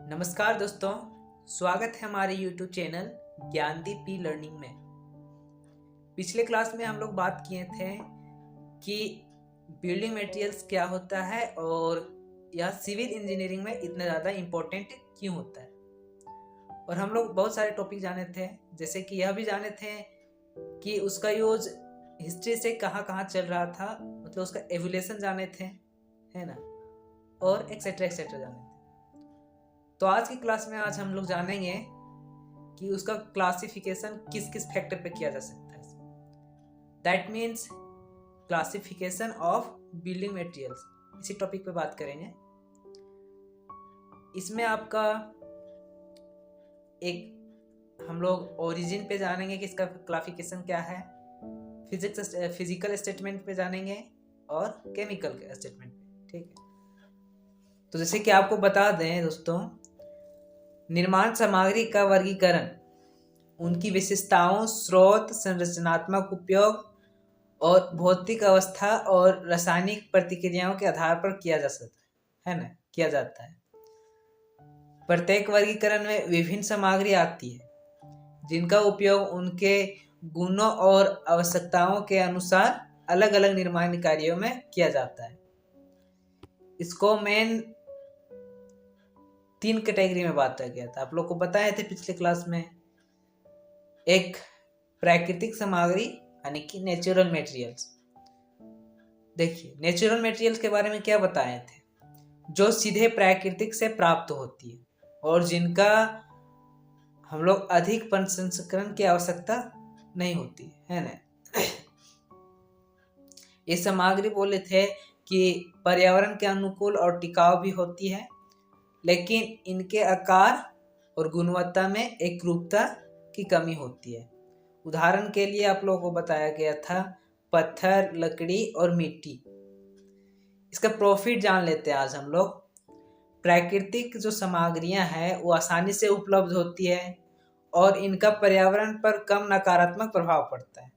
नमस्कार दोस्तों, स्वागत है हमारे YouTube channel Gyandeep e learning में। पिछले क्लास में हम लोग बात किए थे कि बिल्डिंग मटेरियल्स क्या होता है और यह सिविल इंजीनियरिंग में इतना ज़्यादा इम्पोर्टेंट क्यों होता है। और हम लोग बहुत सारे टॉपिक जाने थे, जैसे कि यह भी जाने थे कि उसका यूज हिस्ट्री से कहाँ कहाँ चल रहा था, मतलब उसका एवोल्यूशन जाने थे, है ना, और एक्सेट्रा एक्सेट्रा जाने थे। तो आज की क्लास में आज हम लोग जानेंगे कि उसका क्लासिफिकेशन किस किस फैक्टर पे किया जा सकता है। That means classification of building materials, इसी टॉपिक पे बात करेंगे। इसमें आपका एक हम लोग ओरिजिन पे जानेंगे कि इसका क्लासिफिकेशन क्या है, फिजिकल स्टेटमेंट पे जानेंगे और केमिकल के स्टेटमेंट पे, ठीक है। तो जैसे कि आपको बता दें दोस्तों, निर्माण सामग्री का वर्गीकरण उनकी विशेषताओं, स्रोत, संरचनात्मक उपयोग और भौतिक अवस्था और रासायनिक प्रतिक्रियाओं के आधार पर किया जा सकता है ना, किया जाता है। प्रत्येक वर्गीकरण में विभिन्न सामग्री आती है जिनका उपयोग उनके गुणों और आवश्यकताओं के अनुसार अलग अलग निर्माण कार्यों में किया जाता है। इसको मेन 3 कैटेगरी में बांटा गया था, आप लोग को बताए थे पिछले क्लास में। एक प्राकृतिक सामग्री यानी कि नेचुरल मटेरियल्स। देखिए, नेचुरल मटेरियल्स के बारे में क्या बताए थे, जो सीधे प्राकृतिक से प्राप्त होती है और जिनका हम लोग अधिक प्रसंस्करण की आवश्यकता नहीं होती है ना। ये सामग्री बोले थे कि पर्यावरण के अनुकूल और टिकाऊ भी होती है, लेकिन इनके आकार और गुणवत्ता में एकरूपता की कमी होती है। उदाहरण के लिए आप लोगों को बताया गया था पत्थर, लकड़ी और मिट्टी। इसका प्रॉफिट जान लेते हैं आज हम लोग। प्राकृतिक जो सामग्रियां हैं वो आसानी से उपलब्ध होती है और इनका पर्यावरण पर कम नकारात्मक प्रभाव पड़ता है,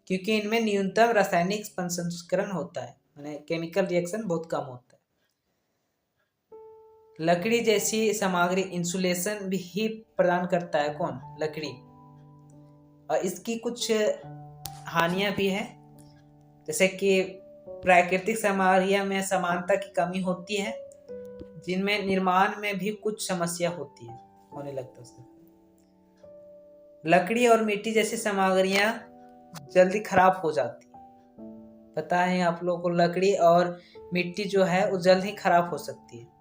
क्योंकि इनमें न्यूनतम रासायनिक प्रसंस्करण होता है, यानी केमिकल रिएक्शन बहुत कम होता है। लकड़ी जैसी सामग्री इंसुलेशन भी प्रदान करता है, कौन? लकड़ी। और इसकी कुछ हानियां भी है, जैसे कि प्राकृतिक सामग्रियों में समानता की कमी होती है, जिनमें निर्माण में भी कुछ समस्या होती है, होने लगता है। लकड़ी और मिट्टी जैसी सामग्रियां जल्दी खराब हो जाती है। पता है आप लोगों को, लकड़ी और मिट्टी जो है वो जल्द ही खराब हो सकती है,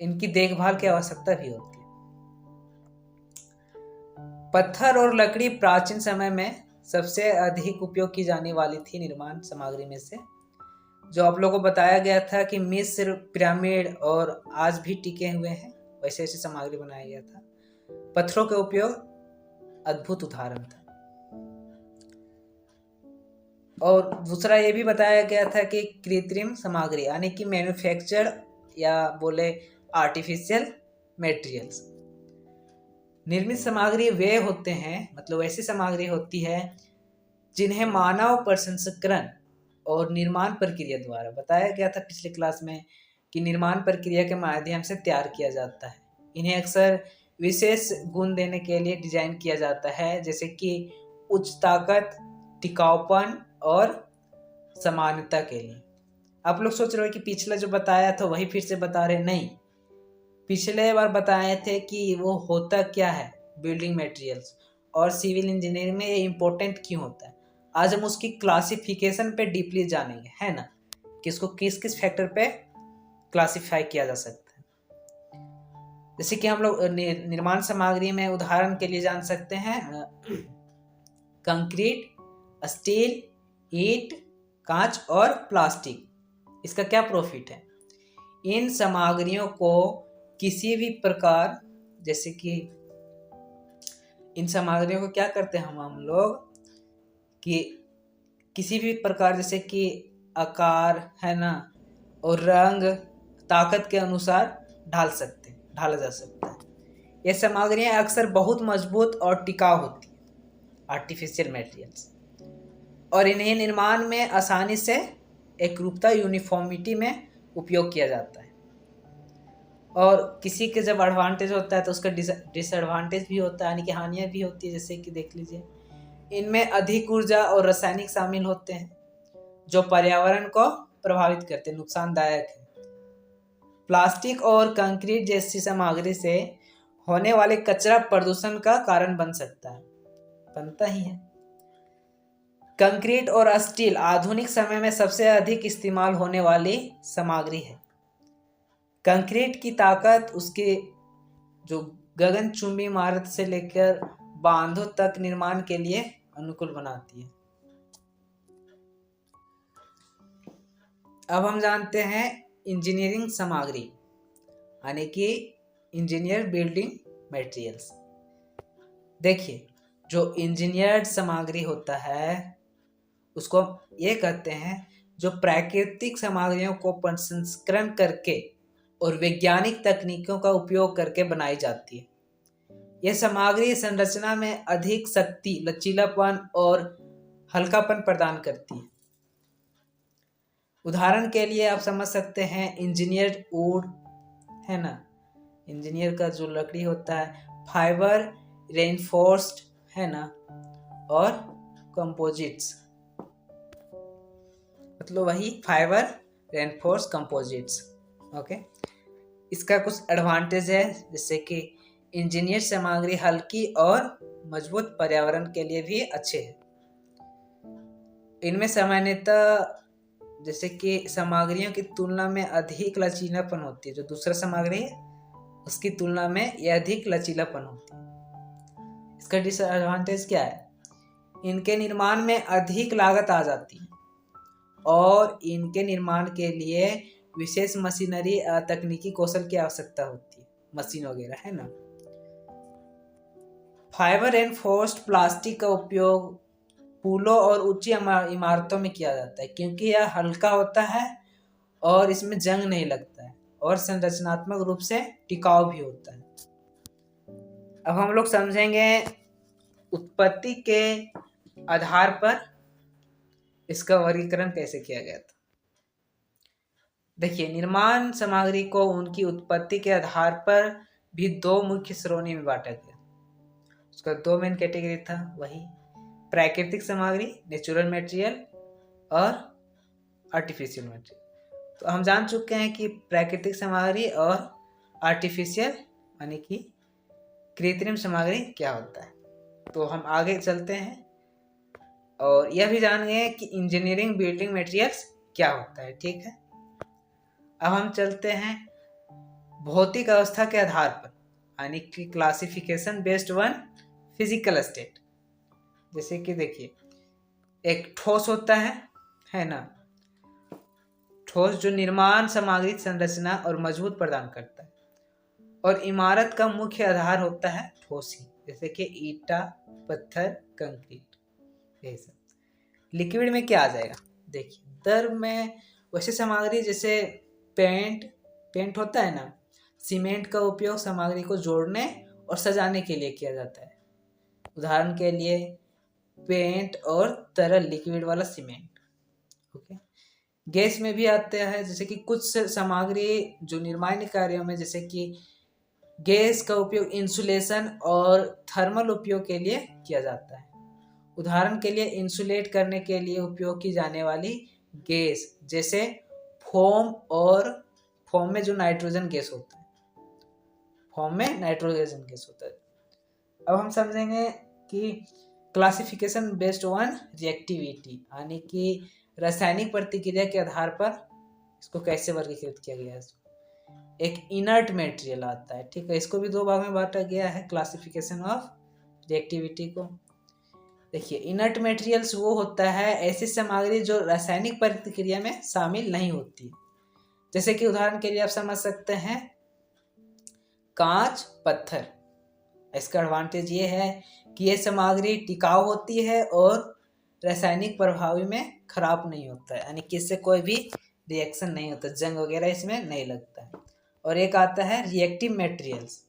इनकी देखभाल की आवश्यकता भी होती है। पत्थर और लकड़ी प्राचीन समय में सबसे अधिक उपयोग की जाने वाली थी निर्माण सामग्री में से। जो आप लोगों को बताया गया था कि मिस्र, पिरामिड और आज भी टिके हुए हैं, वैसे ऐसी सामग्री बनाया गया था। पत्थरों का उपयोग अद्भुत उदाहरण था। और दूसरा ये भी बताया गया था कि कृत्रिम सामग्री यानी कि मैन्युफैक्चर्ड या बोले आर्टिफिशियल मटेरियल्स। निर्मित सामग्री वे होते हैं, मतलब ऐसी सामग्री होती है जिन्हें मानव प्रसंस्करण और निर्माण प्रक्रिया द्वारा, बताया गया था पिछले क्लास में कि निर्माण प्रक्रिया के माध्यम से तैयार किया जाता है। इन्हें अक्सर विशेष गुण देने के लिए डिजाइन किया जाता है, जैसे कि उच्च ताकत, टिकाऊपन और समानता के लिए। आप लोग सोच रहे हो कि पिछला जो बताया था वही फिर से बता रहे, नहीं। पिछले बार बताए थे कि वो होता क्या है बिल्डिंग मटेरियल्स, और सिविल इंजीनियरिंग में ये इम्पोर्टेंट क्यों होता है। आज हम उसकी क्लासिफिकेशन पे डीपली जानेंगे, है ना, कि इसको किस किस फैक्टर पे क्लासिफाई किया जा सकता है। जैसे कि हम लोग निर्माण सामग्री में उदाहरण के लिए जान सकते हैं कंक्रीट, स्टील, ईंट, कांच और प्लास्टिक। इसका क्या प्रॉफिट है? इन सामग्रियों को किसी भी प्रकार, जैसे कि इन सामग्रियों को क्या करते हैं हम लोग कि किसी भी प्रकार, जैसे कि आकार, है ना, और रंग, ताकत के अनुसार ढाला जा सकता है। ये सामग्रियां अक्सर बहुत मजबूत और टिकाऊ होती है, आर्टिफिशियल मटेरियल्स, और इन्हें निर्माण में आसानी से एकरूपता, यूनिफॉर्मिटी में उपयोग किया जाता है। और किसी के जब एडवांटेज होता है तो उसका डिसएडवांटेज भी होता है, यानी कि हानियाँ भी होती है। जैसे कि देख लीजिए, इनमें अधिक ऊर्जा और रासायनिक शामिल होते हैं जो पर्यावरण को प्रभावित करते हैं, नुकसानदायक है। प्लास्टिक और कंक्रीट जैसी सामग्री से होने वाले कचरा प्रदूषण का कारण बन सकता है, बनता ही है। कंक्रीट और स्टील आधुनिक समय में सबसे अधिक इस्तेमाल होने वाली सामग्री है। कंक्रीट की ताकत उसके जो गगनचुंबी इमारत से लेकर बांधों तक निर्माण के लिए अनुकूल बनाती है। अब हम जानते हैं इंजीनियरिंग सामग्री, यानी कि इंजीनियर बिल्डिंग मटेरियल्स। देखिए, जो इंजीनियर्ड सामग्री होता है उसको ये कहते हैं जो प्राकृतिक सामग्रियों को प्रसंस्करण करके और वैज्ञानिक तकनीकों का उपयोग करके बनाई जाती है। यह सामग्री संरचना में अधिक शक्ति, लचीलापन और हल्कापन प्रदान करती है। उदाहरण के लिए आप समझ सकते हैं इंजीनियर्ड वुड, है ना, इंजीनियर का जो लकड़ी होता है, फाइबर रेनफोर्स्ड, है ना, और कंपोजिट्स, मतलब वही फाइबर रेनफोर्स कंपोजिट्स। ओके, इसका कुछ एडवांटेज है, जैसे कि इंजीनियर सामग्री हल्की और मजबूत, पर्यावरण के लिए भी अच्छे हैं। इनमें सामान्यतः जैसे कि सामग्रियों की तुलना में अधिक लचीलापन होती है, जो दूसरा सामग्री है उसकी तुलना में यह अधिक लचीलापन होती है। इसका डिसएडवांटेज क्या है? इनके निर्माण में अधिक लागत आ जाती है और इनके निर्माण के लिए विशेष मशीनरी तकनीकी कौशल की आवश्यकता होती है, मशीन वगैरह, है ना। फाइबर रेनफोर्स्ड प्लास्टिक का उपयोग पुलों और ऊंची इमारतों में किया जाता है क्योंकि यह हल्का होता है और इसमें जंग नहीं लगता है और संरचनात्मक रूप से टिकाऊ भी होता है। अब हम लोग समझेंगे उत्पत्ति के आधार पर इसका वर्गीकरण कैसे किया गया था। देखिए, निर्माण सामग्री को उनकी उत्पत्ति के आधार पर भी दो मुख्य श्रेणी में बांटा गया। उसका दो मेन कैटेगरी था, वही प्राकृतिक सामग्री, नेचुरल मटेरियल, और आर्टिफिशियल मटेरियल। तो हम जान चुके हैं कि प्राकृतिक सामग्री और आर्टिफिशियल यानी कि कृत्रिम सामग्री क्या होता है। तो हम आगे चलते हैं और यह भी जान गए कि इंजीनियरिंग बिल्डिंग मटेरियल्स क्या होता है। ठीक है, अब हम चलते हैं भौतिक अवस्था के आधार पर, यानी कि classification based on physical state. जैसे कि देखिए, एक ठोस होता है ना, ठोस जो निर्माण सामग्री, संरचना और मजबूत प्रदान करता है, और इमारत का मुख्य आधार होता है ठोस ही, जैसे कि ईटा, पत्थर, कंक्रीट, यही सब। लिक्विड में क्या आ जाएगा? देखिए, द्रव में वैसे सामग्री जैसे पेंट होता है ना, सीमेंट का उपयोग सामग्री को जोड़ने और सजाने के लिए किया जाता है। उदाहरण के लिए पेंट और तरल लिक्विड वाला सीमेंट। ओके, गैस में भी आते हैं, जैसे कि कुछ सामग्री जो निर्माण कार्यों में, जैसे कि गैस का उपयोग इंसुलेशन और थर्मल उपयोग के लिए किया जाता है। उदाहरण के लिए इंसुलेट करने के लिए उपयोग की जाने वाली गैस, जैसे फोम में जो नाइट्रोजन गैस होता है, फोम में नाइट्रोजन गैस होता है। अब हम समझेंगे कि क्लासिफिकेशन बेस्ड ऑन रिएक्टिविटी, यानी कि रासायनिक प्रतिक्रिया के आधार पर इसको कैसे वर्गीकृत किया गया है। एक इनर्ट मटेरियल आता है, ठीक है, इसको भी दो भाग में बांटा गया है क्लासिफिकेशन ऑफ रिएक्टिविटी को। देखिए, इनर्ट मटेरियल्स वो होता है ऐसी सामग्री जो रासायनिक प्रतिक्रिया में शामिल नहीं होती। जैसे कि उदाहरण के लिए आप समझ सकते हैं कांच, पत्थर। इसका एडवांटेज ये है कि ये सामग्री टिकाऊ होती है और रासायनिक प्रभाव में खराब नहीं होता है, यानी कि इससे कोई भी रिएक्शन नहीं होता, जंग वगैरह इसमें नहीं लगता है। और एक आता है रिएक्टिव मटेरियल्स।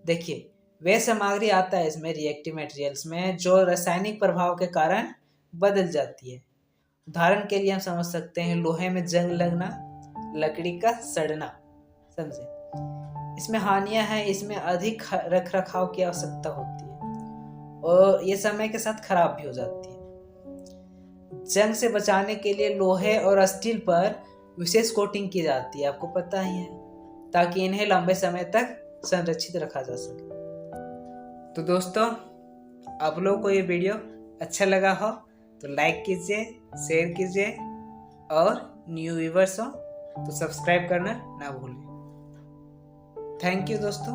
देखिए, वे सामग्री आता है इसमें रिएक्टिव मटेरियल्स में जो रासायनिक प्रभाव के कारण बदल जाती है। उदाहरण के लिए हम समझ सकते हैं लोहे में जंग लगना, लकड़ी का सड़ना, समझे। इसमें हानियां हैं, इसमें अधिक रख रखाव की आवश्यकता होती है और ये समय के साथ खराब भी हो जाती है। जंग से बचाने के लिए लोहे और स्टील पर विशेष कोटिंग की जाती है, आपको पता ही है, ताकि इन्हें लंबे समय तक संरक्षित रखा जा सके। तो दोस्तों, आप लोगों को ये वीडियो अच्छा लगा हो तो लाइक कीजिए, शेयर कीजिए और न्यू व्यूवर्स हो तो सब्सक्राइब करना ना भूलें। थैंक यू दोस्तों।